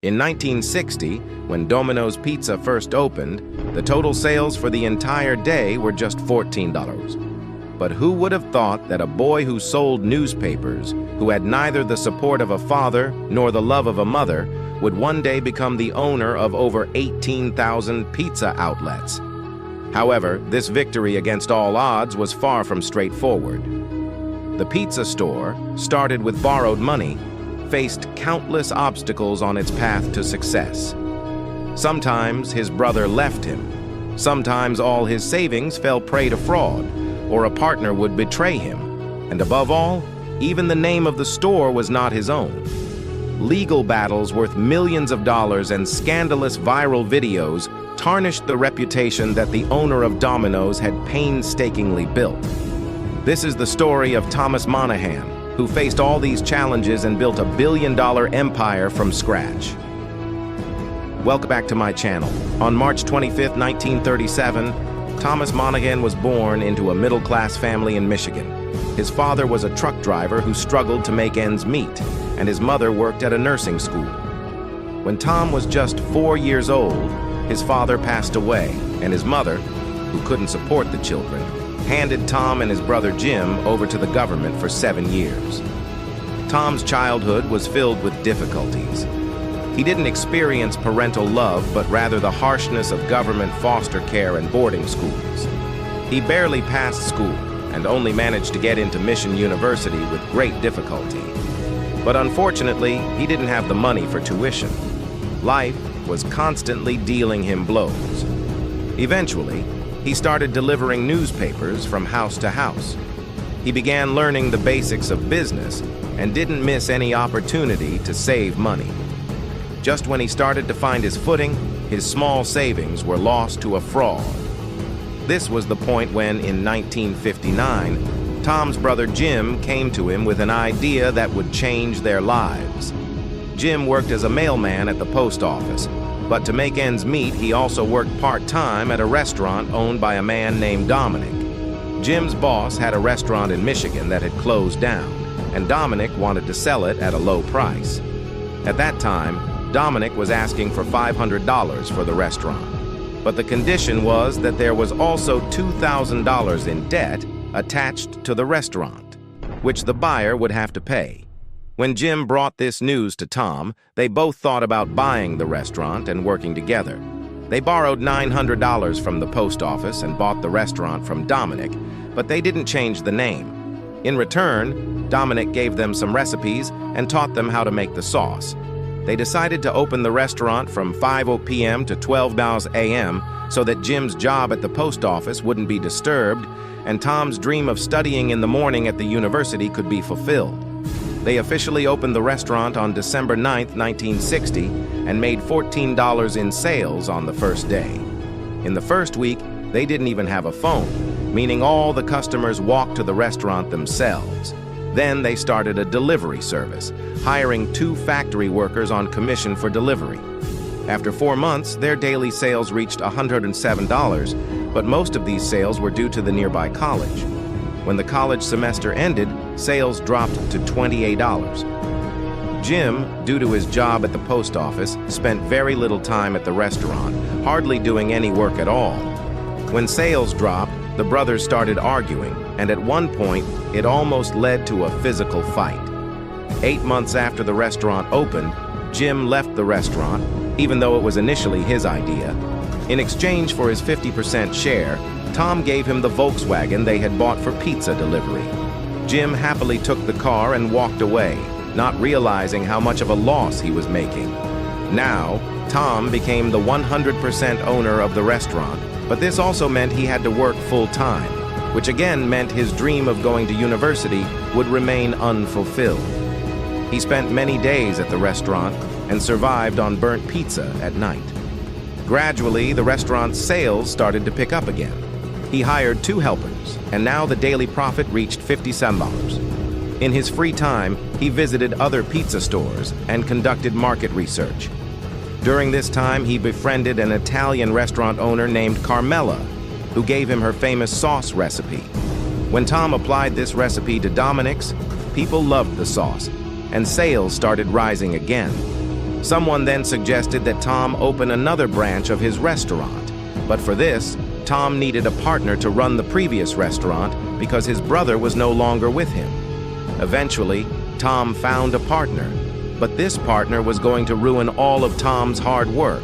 In 1960, when Domino's Pizza first opened, the total sales for the entire day were just $14. But who would have thought that a boy who sold newspapers, who had neither the support of a father nor the love of a mother, would one day become the owner of over 18,000 pizza outlets? However, this victory against all odds was far from straightforward. The pizza store, started with borrowed money, faced countless obstacles on its path to success. Sometimes his brother left him. Sometimes all his savings fell prey to fraud, or a partner would betray him. And above all, even the name of the store was not his own. Legal battles worth millions of dollars and scandalous viral videos tarnished the reputation that the owner of Domino's had painstakingly built. This is the story of Thomas Monaghan, who faced all these challenges and built a billion-dollar empire from scratch. Welcome back to my channel. On March 25, 1937, Thomas Monaghan was born into a middle-class family in Michigan. His father was a truck driver who struggled to make ends meet, and his mother worked at a nursing school. When Tom was just 4 years old, his father passed away, and his mother, who couldn't support the children, handed Tom and his brother Jim over to the government for 7 years. Tom's childhood was filled with difficulties. He didn't experience parental love, but rather the harshness of government foster care and boarding schools. He barely passed school and only managed to get into Mission University with great difficulty. But unfortunately, he didn't have the money for tuition. Life was constantly dealing him blows. Eventually, he started delivering newspapers from house to house. He began learning the basics of business and didn't miss any opportunity to save money. Just when he started to find his footing, his small savings were lost to a fraud. This was the point when, in 1959, Tom's brother Jim came to him with an idea that would change their lives. Jim worked as a mailman at the post office, but to make ends meet, he also worked part-time at a restaurant owned by a man named Dominic. Jim's boss had a restaurant in Michigan that had closed down, and Dominic wanted to sell it at a low price. At that time, Dominic was asking for $500 for the restaurant, but the condition was that there was also $2,000 in debt attached to the restaurant, which the buyer would have to pay. When Jim brought this news to Tom, they both thought about buying the restaurant and working together. They borrowed $900 from the post office and bought the restaurant from Dominic, but they didn't change the name. In return, Dominic gave them some recipes and taught them how to make the sauce. They decided to open the restaurant from 5 p.m. to 12 a.m. so that Jim's job at the post office wouldn't be disturbed and Tom's dream of studying in the morning at the university could be fulfilled. They officially opened the restaurant on December 9, 1960, and made $14 in sales on the first day. In the first week, they didn't even have a phone, meaning all the customers walked to the restaurant themselves. Then they started a delivery service, hiring 2 factory workers on commission for delivery. After 4 months, their daily sales reached $107, but most of these sales were due to the nearby college. When the college semester ended, sales dropped to $28. Jim, due to his job at the post office, spent very little time at the restaurant, hardly doing any work at all. When sales dropped, the brothers started arguing, and at one point, it almost led to a physical fight. 8 months after the restaurant opened, Jim left the restaurant, even though it was initially his idea. In exchange for his 50% share, Tom gave him the Volkswagen they had bought for pizza delivery. Jim happily took the car and walked away, not realizing how much of a loss he was making. Now, Tom became the 100% owner of the restaurant, but this also meant he had to work full-time, which again meant his dream of going to university would remain unfulfilled. He spent many days at the restaurant and survived on burnt pizza at night. Gradually, the restaurant's sales started to pick up again. He hired 2 helpers, and now the daily profit reached $57. In his free time, he visited other pizza stores and conducted market research. During this time, he befriended an Italian restaurant owner named Carmela, who gave him her famous sauce recipe. When Tom applied this recipe to Dominic's, people loved the sauce, and sales started rising again. Someone then suggested that Tom open another branch of his restaurant, but for this, Tom needed a partner to run the previous restaurant because his brother was no longer with him. Eventually, Tom found a partner, but this partner was going to ruin all of Tom's hard work.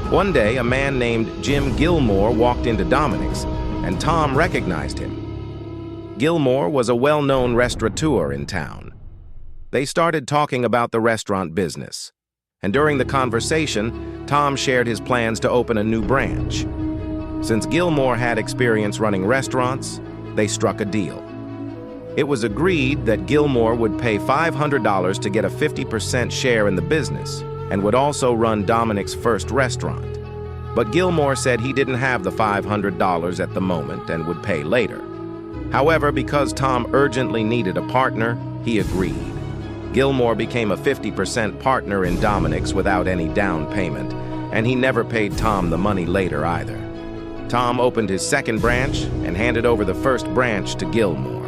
One day, a man named Jim Gilmore walked into Dominic's, and Tom recognized him. Gilmore was a well-known restaurateur in town. They started talking about the restaurant business, and during the conversation, Tom shared his plans to open a new branch. Since Gilmore had experience running restaurants, they struck a deal. It was agreed that Gilmore would pay $500 to get a 50% share in the business and would also run Dominic's first restaurant. But Gilmore said he didn't have the $500 at the moment and would pay later. However, because Tom urgently needed a partner, he agreed. Gilmore became a 50% partner in Dominic's without any down payment, and he never paid Tom the money later either. Tom opened his second branch and handed over the first branch to Gilmore.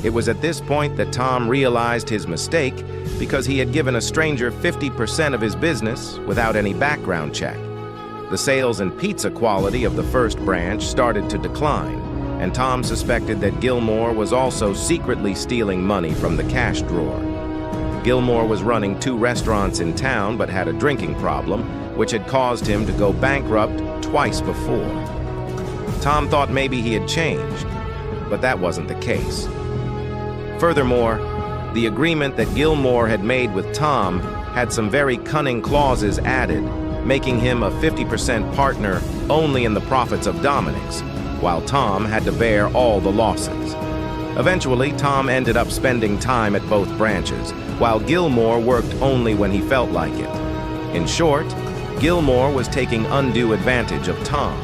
It was at this point that Tom realized his mistake because he had given a stranger 50% of his business without any background check. The sales and pizza quality of the first branch started to decline, and Tom suspected that Gilmore was also secretly stealing money from the cash drawer. Gilmore was running 2 restaurants in town but had a drinking problem, which had caused him to go bankrupt twice before. Tom thought maybe he had changed, but that wasn't the case. Furthermore, the agreement that Gilmore had made with Tom had some very cunning clauses added, making him a 50% partner only in the profits of Dominic's, while Tom had to bear all the losses. Eventually, Tom ended up spending time at both branches, while Gilmore worked only when he felt like it. In short, Gilmore was taking undue advantage of Tom.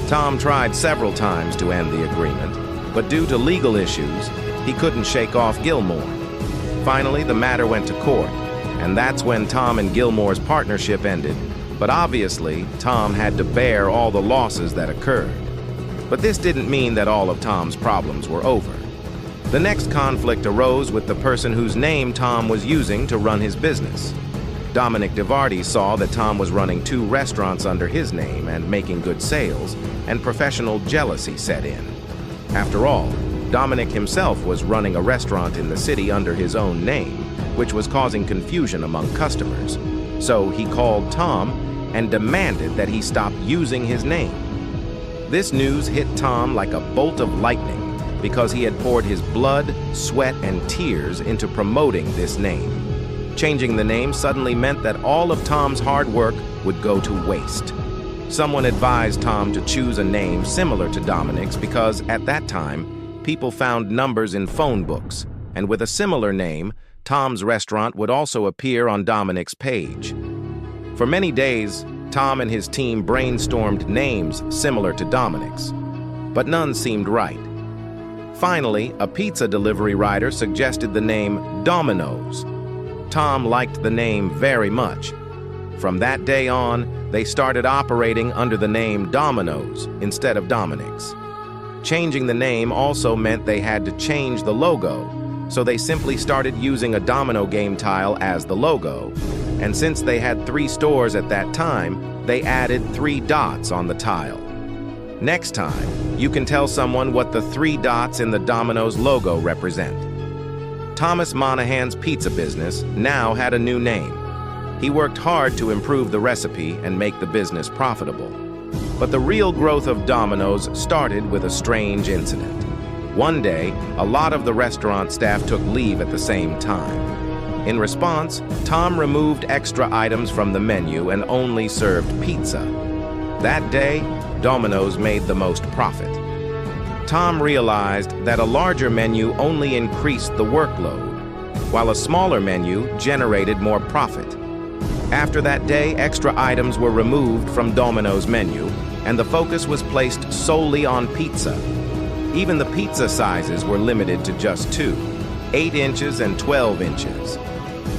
Tom tried several times to end the agreement, but due to legal issues, he couldn't shake off Gilmore. Finally, the matter went to court, and that's when Tom and Gilmore's partnership ended. But obviously, Tom had to bear all the losses that occurred. But this didn't mean that all of Tom's problems were over. The next conflict arose with the person whose name Tom was using to run his business. Dominic DeVardi saw that Tom was running 2 restaurants under his name and making good sales, and professional jealousy set in. After all, Dominic himself was running a restaurant in the city under his own name, which was causing confusion among customers. So he called Tom and demanded that he stop using his name. This news hit Tom like a bolt of lightning because he had poured his blood, sweat, and tears into promoting this name. Changing the name suddenly meant that all of Tom's hard work would go to waste. Someone advised Tom to choose a name similar to Dominic's because, at that time, people found numbers in phone books, and with a similar name, Tom's restaurant would also appear on Dominic's page. For many days, Tom and his team brainstormed names similar to Dominic's, but none seemed right. Finally, a pizza delivery rider suggested the name Domino's. Tom liked the name very much. From that day on, they started operating under the name Domino's instead of Dominic's. Changing the name also meant they had to change the logo, so they simply started using a domino game tile as the logo, and since they had 3 stores at that time, they added 3 dots on the tile. Next time, you can tell someone what the 3 dots in the Domino's logo represent. Thomas Monaghan's pizza business now had a new name. He worked hard to improve the recipe and make the business profitable. But the real growth of Domino's started with a strange incident. One day, a lot of the restaurant staff took leave at the same time. In response, Tom removed extra items from the menu and only served pizza. That day, Domino's made the most profit. Tom realized that a larger menu only increased the workload, while a smaller menu generated more profit. After that day, extra items were removed from Domino's menu, and the focus was placed solely on pizza. Even the pizza sizes were limited to just 2, 8 inches and 12 inches.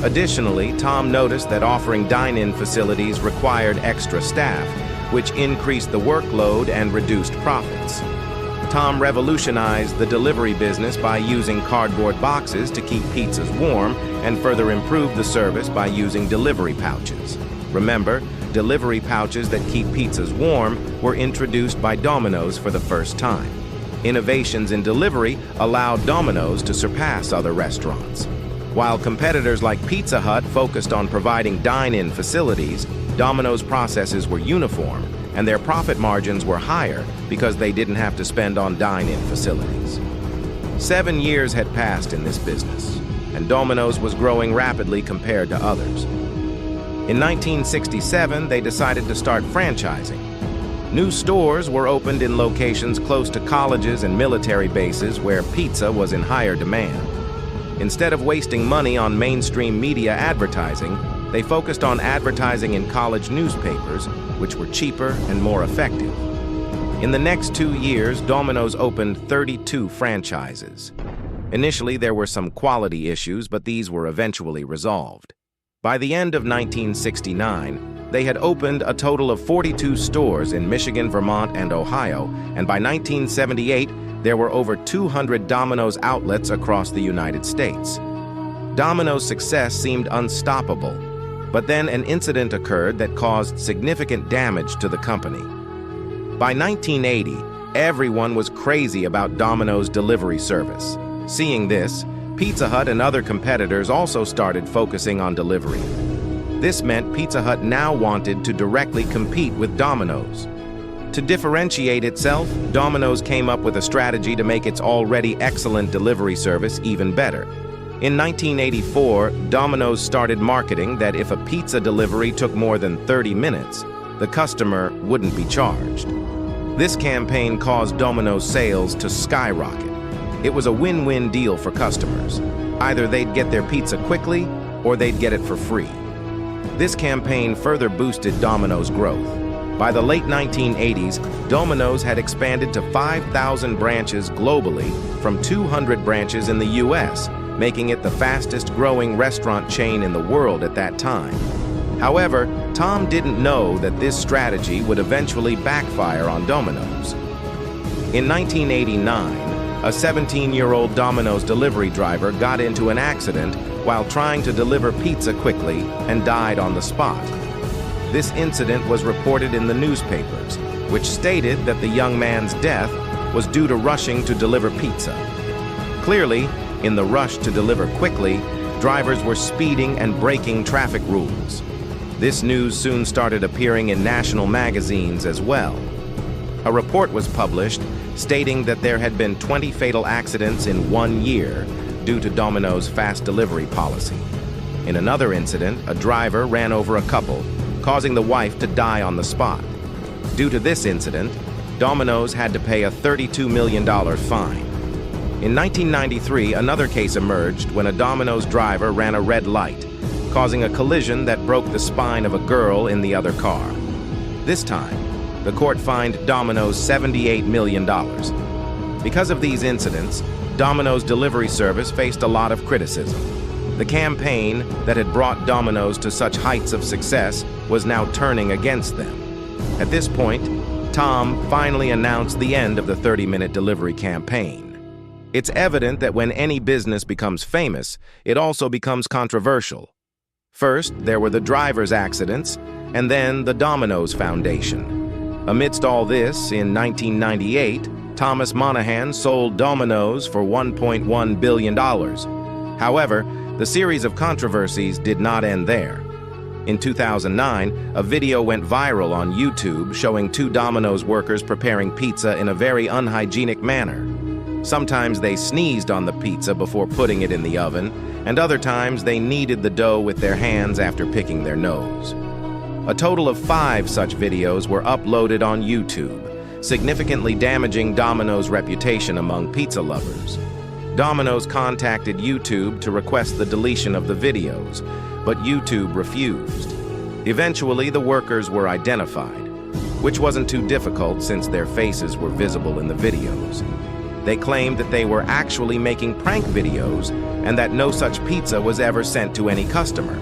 Additionally, Tom noticed that offering dine-in facilities required extra staff, which increased the workload and reduced profits. Tom revolutionized the delivery business by using cardboard boxes to keep pizzas warm and further improved the service by using delivery pouches. Remember, delivery pouches that keep pizzas warm were introduced by Domino's for the first time. Innovations in delivery allowed Domino's to surpass other restaurants. While competitors like Pizza Hut focused on providing dine-in facilities, Domino's processes were uniform and their profit margins were higher because they didn't have to spend on dine-in facilities. 7 years had passed in this business, and Domino's was growing rapidly compared to others. In 1967, they decided to start franchising. New stores were opened in locations close to colleges and military bases where pizza was in higher demand. Instead of wasting money on mainstream media advertising, they focused on advertising in college newspapers, which were cheaper and more effective. In the next 2 years, Domino's opened 32 franchises. Initially, there were some quality issues, but these were eventually resolved. By the end of 1969, they had opened a total of 42 stores in Michigan, Vermont, and Ohio, and by 1978, there were over 200 Domino's outlets across the United States. Domino's success seemed unstoppable, but then an incident occurred that caused significant damage to the company. By 1980, everyone was crazy about Domino's delivery service. Seeing this, Pizza Hut and other competitors also started focusing on delivery. This meant Pizza Hut now wanted to directly compete with Domino's. To differentiate itself, Domino's came up with a strategy to make its already excellent delivery service even better. In 1984, Domino's started marketing that if a pizza delivery took more than 30 minutes, the customer wouldn't be charged. This campaign caused Domino's sales to skyrocket. It was a win-win deal for customers. Either they'd get their pizza quickly, or they'd get it for free. This campaign further boosted Domino's growth. By the late 1980s, Domino's had expanded to 5,000 branches globally from 200 branches in the US, making it the fastest-growing restaurant chain in the world at that time. However, Tom didn't know that this strategy would eventually backfire on Domino's. In 1989, a 17-year-old Domino's delivery driver got into an accident while trying to deliver pizza quickly and died on the spot. This incident was reported in the newspapers, which stated that the young man's death was due to rushing to deliver pizza. Clearly, in the rush to deliver quickly, drivers were speeding and breaking traffic rules. This news soon started appearing in national magazines as well. A report was published stating that there had been 20 fatal accidents in 1 year due to Domino's fast delivery policy. In another incident, a driver ran over a couple, causing the wife to die on the spot. Due to this incident, Domino's had to pay a $32 million fine. In 1993, another case emerged when a Domino's driver ran a red light, causing a collision that broke the spine of a girl in the other car. This time, the court fined Domino's $78 million. Because of these incidents, Domino's delivery service faced a lot of criticism. The campaign that had brought Domino's to such heights of success was now turning against them. At this point, Tom finally announced the end of the 30-minute delivery campaign. It's evident that when any business becomes famous, it also becomes controversial. First, there were the driver's accidents, and then the Domino's Foundation. Amidst all this, in 1998, Thomas Monaghan sold Domino's for $1.1 billion. However, the series of controversies did not end there. In 2009, a video went viral on YouTube showing 2 Domino's workers preparing pizza in a very unhygienic manner. Sometimes they sneezed on the pizza before putting it in the oven, and other times they kneaded the dough with their hands after picking their nose. A total of 5 such videos were uploaded on YouTube, significantly damaging Domino's reputation among pizza lovers. Domino's contacted YouTube to request the deletion of the videos, but YouTube refused. Eventually, the workers were identified, which wasn't too difficult since their faces were visible in the videos. They claimed that they were actually making prank videos and that no such pizza was ever sent to any customer.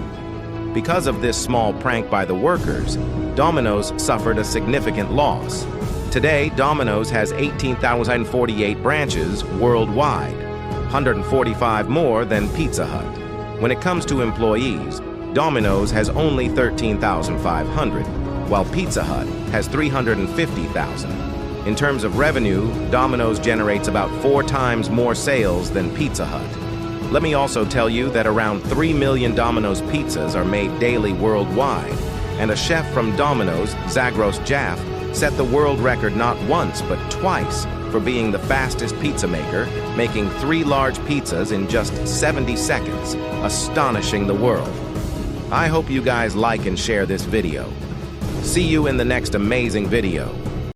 Because of this small prank by the workers, Domino's suffered a significant loss. Today, Domino's has 18,048 branches worldwide, 145 more than Pizza Hut. When it comes to employees, Domino's has only 13,500, while Pizza Hut has 350,000. In terms of revenue, Domino's generates about 4 times more sales than Pizza Hut. Let me also tell you that around 3 million Domino's pizzas are made daily worldwide, and a chef from Domino's, Zagros Jaff, set the world record not once but twice for being the fastest pizza maker, making 3 large pizzas in just 70 seconds, astonishing the world. I hope you guys like and share this video. See you in the next amazing video.